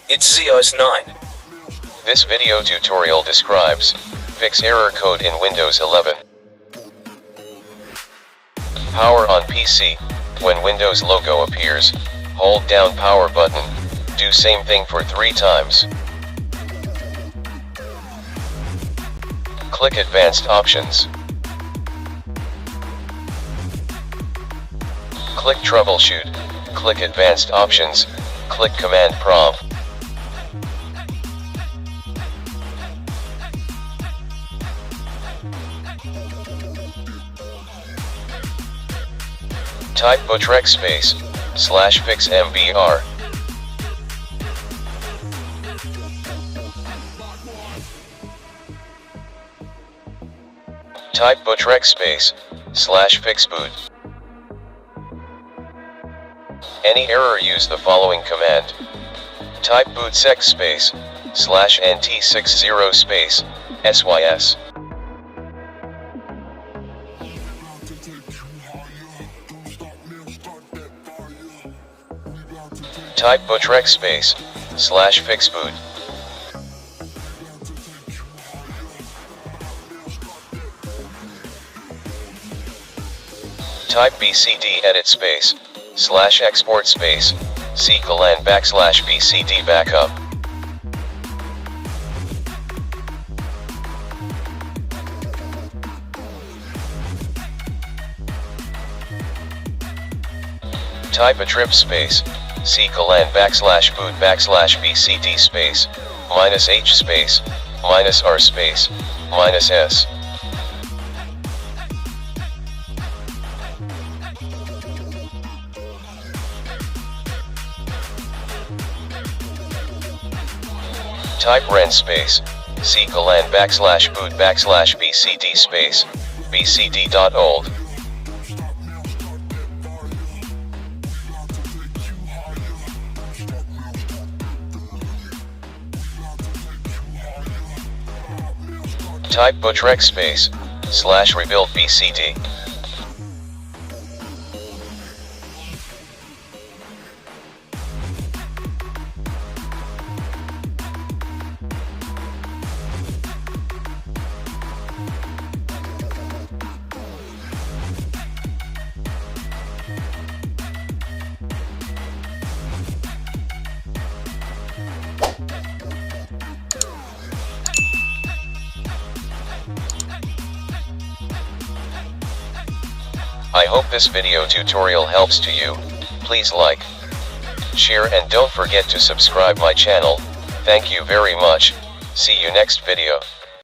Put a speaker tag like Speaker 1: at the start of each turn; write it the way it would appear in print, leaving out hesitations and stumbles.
Speaker 1: It's 0xc0000001.
Speaker 2: This video tutorial describes fix error code in Windows 11. Power on PC. When Windows logo appears, hold down power button. Do same thing for 3 times. Click Advanced Options. Click Troubleshoot. Click Advanced Options. Click Command Prompt. Type /fix mbr. Type /fix boot. Any error, use the following command. Type bootsec /nt60 sys. Type /fix boot. Type bcd edit /export /c:// bcd backup. Type a trip /c:// boot /bcd -h -r -s. Type ren /c:// boot /bcd bcd.old. Type /rebuild bcd. I hope this video tutorial helps to you. Please like, share, and don't forget to subscribe my channel. Thank you very much. See you next video.